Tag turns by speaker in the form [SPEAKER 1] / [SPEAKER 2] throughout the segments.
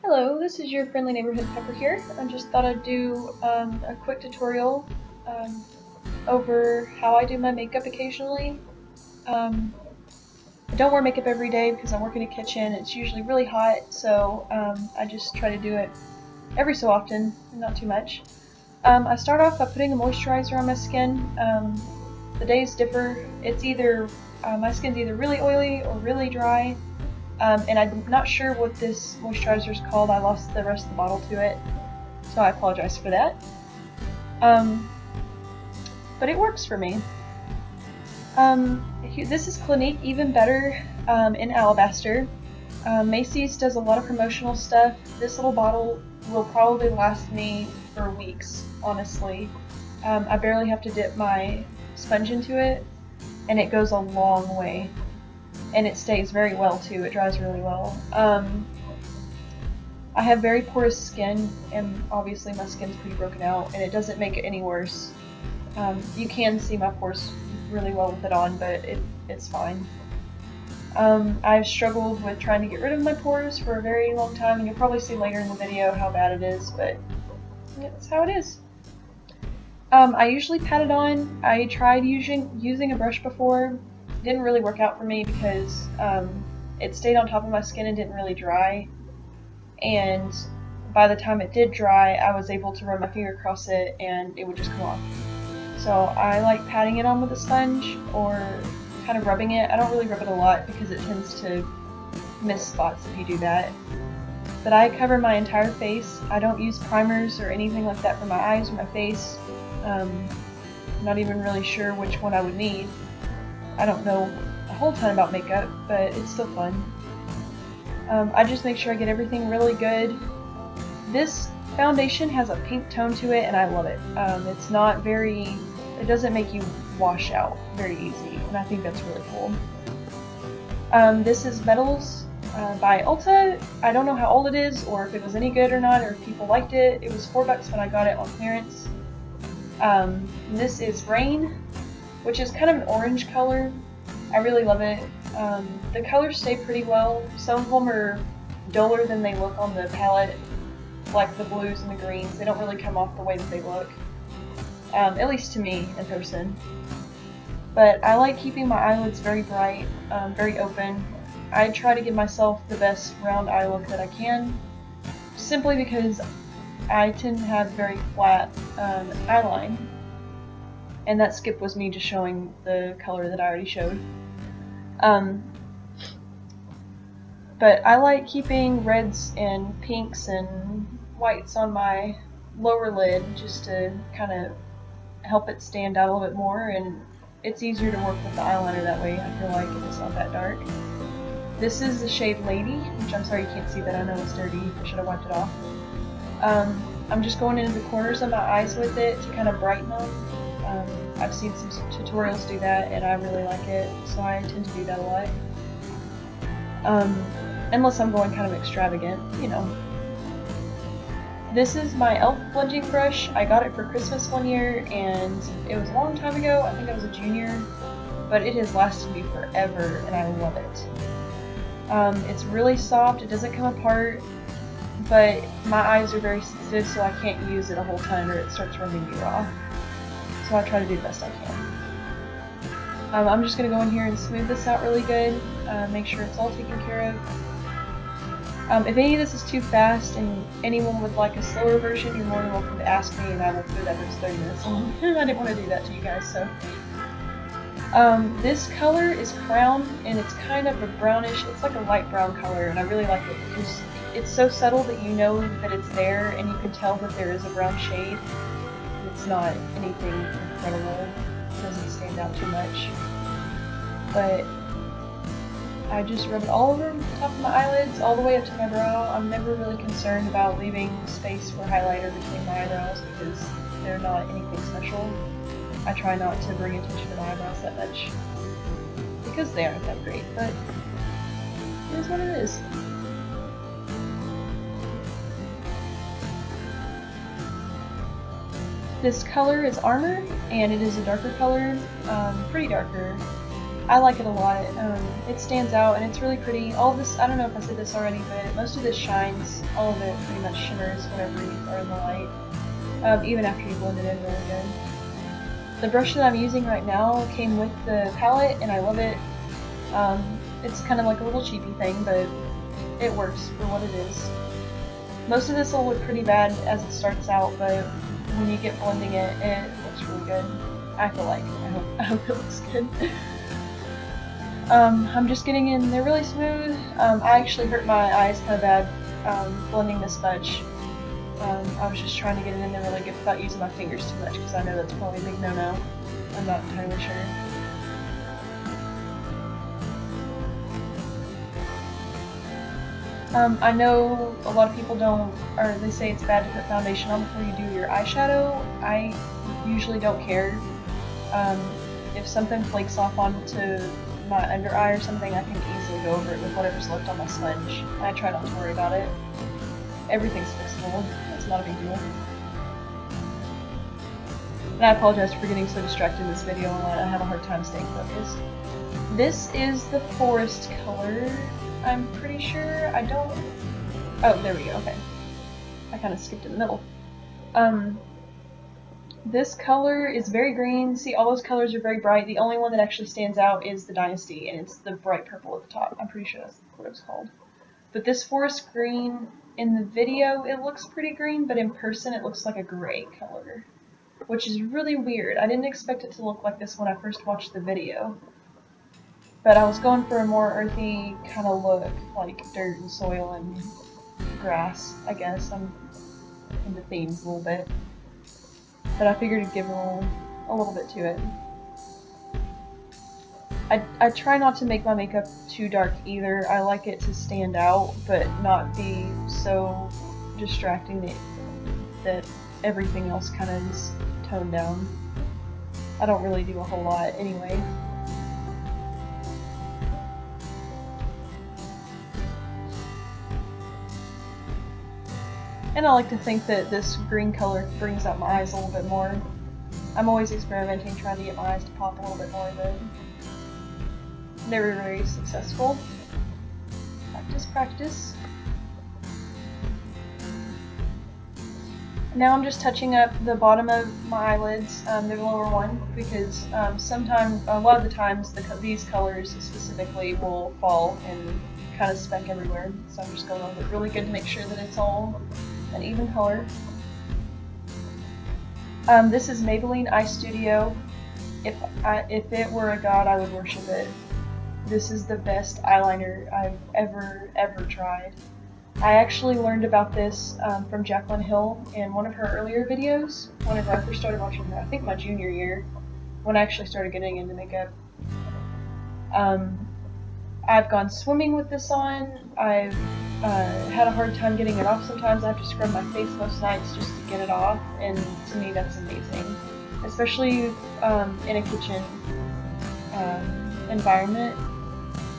[SPEAKER 1] Hello, this is your friendly neighborhood Pepper here. I just thought I'd do a quick tutorial over how I do my makeup occasionally. I don't wear makeup every day because I work in a kitchen. It's usually really hot, so I just try to do it every so often, not too much. I start off by putting a moisturizer on my skin. The days differ. It's either my skin's either really oily or really dry. And I'm not sure what this moisturizer is called. I lost the rest of the bottle to it, so I apologize for that. But it works for me. This is Clinique Even Better in Alabaster. Macy's does a lot of promotional stuff. This little bottle will probably last me for weeks, honestly. I barely have to dip my sponge into it, and it goes a long way. And it stays very well too, it dries really well. I have very porous skin, and obviously my skin's pretty broken out, and it doesn't make it any worse. You can see my pores really well with it on, but it's fine. I've struggled with trying to get rid of my pores for a very long time, and you'll probably see later in the video how bad it is, but that's how it is. I usually pat it on. I tried using a brush before. Didn't really work out for me because it stayed on top of my skin and didn't really dry, and by the time it did dry I was able to run my finger across it and it would just come off. So I like patting it on with a sponge or kind of rubbing it. I don't really rub it a lot because it tends to miss spots if you do that. But I cover my entire face. I don't use primers or anything like that for my eyes or my face. Not even really sure which one I would need. I don't know a whole ton about makeup, but it's still fun. I just make sure I get everything really good. This foundation has a pink tone to it, and I love it. It's not very, it doesn't make you wash out very easy, and I think that's really cool. This is Metals by Ulta. I don't know how old it is, or if it was any good or not, or if people liked it. It was $4 when I got it on clearance. This is Rain, which is kind of an orange color. I really love it. The colors stay pretty well. Some of them are duller than they look on the palette, like the blues and the greens. They don't really come off the way that they look, at least to me in person. But I like keeping my eyelids very bright, very open. I try to give myself the best round eye look that I can, simply because I tend to have very flat eyeline. And that skip was me just showing the color that I already showed. But I like keeping reds and pinks and whites on my lower lid just to kind of help it stand out a little bit more, and it's easier to work with the eyeliner that way, I feel like, if it's not that dark. This is the shade Lady, which I'm sorry you can't see that, I know it's dirty, I should have wiped it off. I'm just going into the corners of my eyes with it to kind of brighten them. I've seen some tutorials do that, and I really like it, so I tend to do that a lot. Unless I'm going kind of extravagant, you know. This is my e.l.f. blending brush. I got it for Christmas one year, and it was a long time ago. I think I was a junior, but it has lasted me forever, and I love it. It's really soft, it doesn't come apart, but my eyes are very sensitive, so I can't use it a whole ton or it starts running me raw. So I try to do the best I can. I'm just going to go in here and smooth this out really good, make sure it's all taken care of. If any of this is too fast and anyone would like a slower version, you're more than welcome to ask me and I will do that if it's 30 minutes long. I didn't want to do that to you guys, so. This color is Crown, and it's kind of a brownish, it's like a light brown color, and I really like it because it's so subtle that you know that it's there and you can tell that there is a brown shade. It's not anything incredible, it doesn't stand out too much, but I just rub it all over the top of my eyelids, all the way up to my brow. I'm never really concerned about leaving space for highlighter between my eyebrows because they're not anything special. I try not to bring attention to my eyebrows that much because they aren't that great, but it is what it is. This color is Armor, and it is a darker color, pretty darker. I like it a lot. It stands out and it's really pretty. All of this, I don't know if I said this already, but most of this shines. All of it pretty much shimmers whenever you are in the light, even after you blend it in really good. The brush that I'm using right now came with the palette and I love it. It's kind of like a little cheapy thing, but it works for what it is. Most of this will look pretty bad as it starts out, but when you get blending it, it looks really good. I feel like. I hope it looks good. I'm just getting in, they're really smooth. I actually hurt my eyes kind of bad blending this much. I was just trying to get it in there really good without using my fingers too much because I know that's probably a big no-no. I'm not entirely sure. I know a lot of people don't, or they say it's bad to put foundation on before you do your eyeshadow. I usually don't care. If something flakes off onto my under eye or something, I can easily go over it with whatever's left on my sponge. I try not to worry about it. Everything's fixable. It's not a big deal. And I apologize for getting so distracted in this video. I have a hard time staying focused. This is the forest color, I'm pretty sure. I don't... Oh, there we go, okay. I kind of skipped in the middle. This color is very green. See, all those colors are very bright. The only one that actually stands out is the Dynasty, and it's the bright purple at the top. I'm pretty sure that's what it was called. But this forest green, in the video, it looks pretty green, but in person it looks like a gray color, which is really weird. I didn't expect it to look like this when I first watched the video. But I was going for a more earthy kind of look, like dirt and soil and grass, I guess. I'm into themes a little bit. But I figured it'd give a little bit to it. I try not to make my makeup too dark either. I like it to stand out, but not be so distracting that everything else kind of is toned down. I don't really do a whole lot anyway. And I like to think that this green color brings out my eyes a little bit more. I'm always experimenting, trying to get my eyes to pop a little bit more, but never very successful. Practice, practice. Now I'm just touching up the bottom of my eyelids, the lower one, because sometimes, a lot of the times, these colors specifically will fall and kind of speck everywhere. So I'm just going over it really good to make sure that it's all an even color. This is Maybelline Eye Studio. If it were a god, I would worship it. This is the best eyeliner I've ever tried. I actually learned about this from Jaclyn Hill in one of her earlier videos, whenever I first started watching her, I think my junior year, when I actually started getting into makeup. I've gone swimming with this on. I've had a hard time getting it off sometimes. I have to scrub my face most nights just to get it off, and to me that's amazing. Especially in a kitchen environment.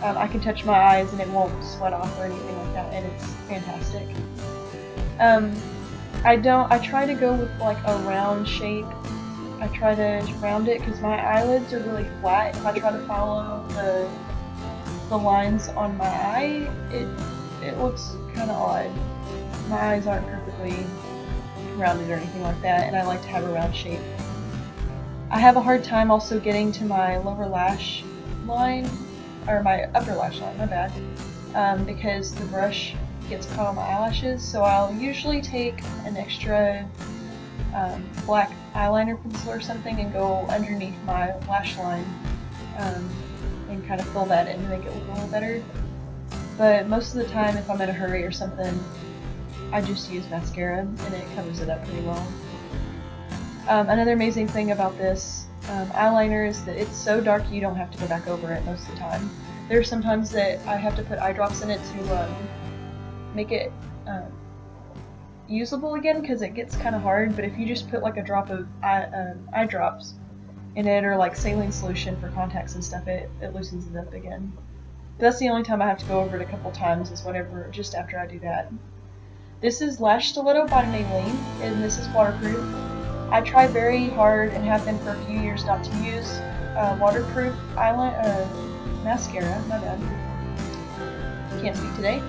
[SPEAKER 1] I can touch my eyes and it won't sweat off or anything like that, and it's fantastic. I try to go with like a round shape. I try to round it because my eyelids are really flat. If I try to follow the lines on my eye, it looks kind of odd. My eyes aren't perfectly rounded or anything like that, and I like to have a round shape. I have a hard time also getting to my lower lash line, or my upper lash line, my bad, because the brush gets caught on my eyelashes, so I'll usually take an extra black eyeliner pencil or something and go underneath my lash line and kind of fill that in to make it look a little better. But most of the time, if I'm in a hurry or something, I just use mascara and it covers it up pretty well. Another amazing thing about this eyeliner is that it's so dark you don't have to go back over it most of the time. There are some times that I have to put eye drops in it to make it usable again, because it gets kind of hard, but if you just put like a drop of eye drops in it, or like saline solution for contacts and stuff, it loosens it up again. But that's the only time I have to go over it a couple times, is whenever, just after I do that. This is Lash Stiletto by Maybelline, and this is waterproof. I try very hard and have been for a few years not to use waterproof mascara, my bad, can't speak today,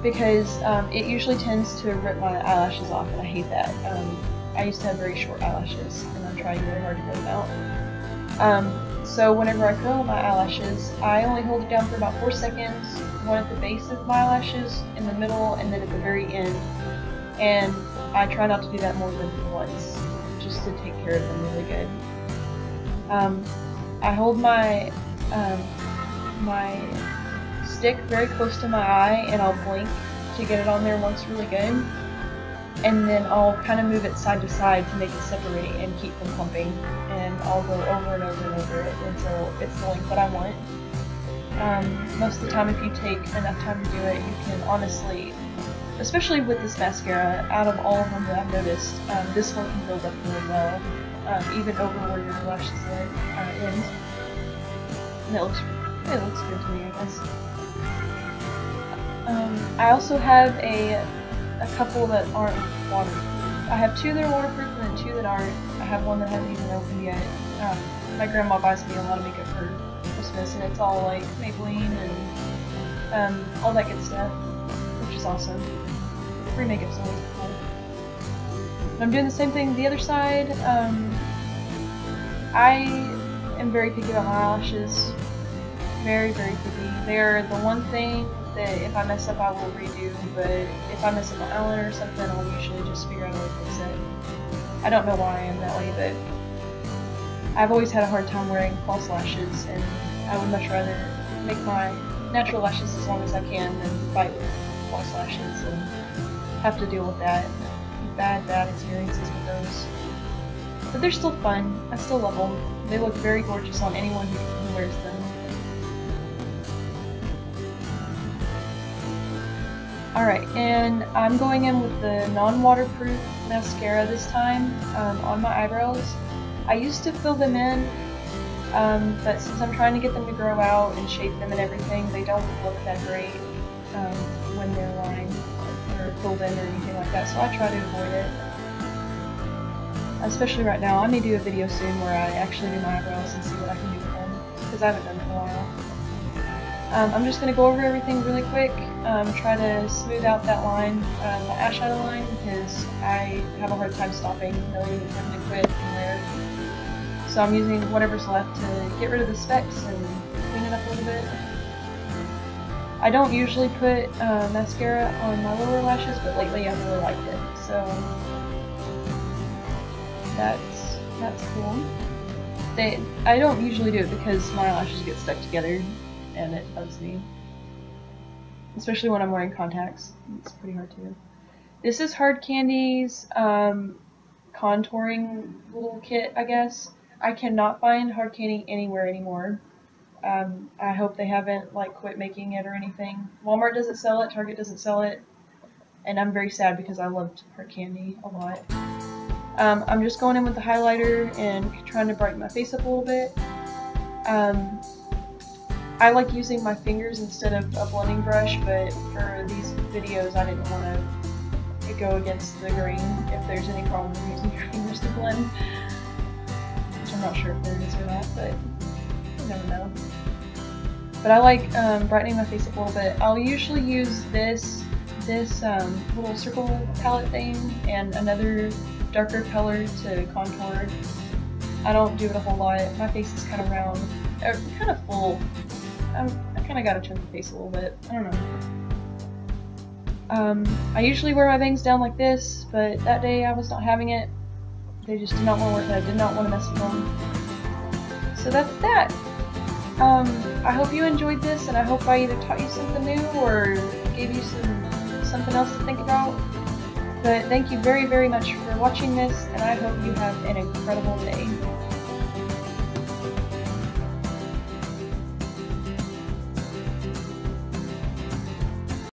[SPEAKER 1] because it usually tends to rip my eyelashes off, and I hate that. I used to have very short eyelashes, and I'm trying very hard to grow them out. So whenever I curl my eyelashes, I only hold it down for about 4 seconds, one at the base of my eyelashes, in the middle, and then at the very end. And I try not to do that more than once, just to take care of them really good. I hold my my stick very close to my eye, and I'll blink to get it on there once really good. And then I'll kind of move it side to side to make it separate and keep from clumping. And I'll go over and over and over it until it's the length that I want. Most of the time, if you take enough time to do it, you can honestly, especially with this mascara, out of all of them that I've noticed, this one can build up really well, even over where your lashes end. And it looks good to me, I guess. I also have a couple that aren't waterproof. I have 2 that are waterproof and then 2 that aren't. I have one that hasn't even opened yet. My grandma buys me a lot of makeup for Christmas, and it's all like Maybelline and all that good stuff, which is awesome. Free makeup's always cool. But I'm doing the same thing the other side. I am very picky about my eyelashes. Very, very picky. They're the one thing that if I mess up I will redo, but if I mess up my eyeliner or something, I'll usually just figure out a way to fix it. I don't know why I am that way, but I've always had a hard time wearing false lashes, and I would much rather make my natural lashes as long as I can than fight with false lashes and have to deal with that. Bad experiences with those. But they're still fun. I still love them. They look very gorgeous on anyone who wears them. Alright, and I'm going in with the non-waterproof mascara this time on my eyebrows. I used to fill them in, but since I'm trying to get them to grow out and shape them and everything, they don't look that great when they're lined or filled in or anything like that, so I try to avoid it. Especially right now. I may do a video soon where I actually do my eyebrows and see what I can do with them, because I haven't done it in a while. I'm just going to go over everything really quick, try to smooth out that line, my eyeshadow line, because I have a hard time stopping, knowing when to quit from there. So I'm using whatever's left to get rid of the specks and clean it up a little bit. I don't usually put mascara on my lower lashes, but lately I've really liked it, so that's cool. I don't usually do it because my lashes get stuck together and it bugs me. Especially when I'm wearing contacts. It's pretty hard to do. This is Hard Candy's contouring little kit, I guess. I cannot find Hard Candy anywhere anymore. I hope they haven't like quit making it or anything. Walmart doesn't sell it, Target doesn't sell it, and I'm very sad because I loved Hard Candy a lot. I'm just going in with the highlighter and trying to brighten my face up a little bit. I like using my fingers instead of a blending brush, but for these videos I didn't want to go against the grain if there's any problem with using your fingers to blend. Which I'm not sure if there is or not, but you never know. But I like brightening my face up a little bit. I'll usually use this little circle palette thing and another darker color to contour. I don't do it a whole lot. My face is kind of round, kind of full. I kind of got a chunky face a little bit. I don't know. I usually wear my bangs down like this, but that day I was not having it. They just did not want to work, and I did not want to mess with them. So that's that. I hope you enjoyed this, and I hope I either taught you something new or gave you something else to think about. But thank you very, very much for watching this, and I hope you have an incredible day.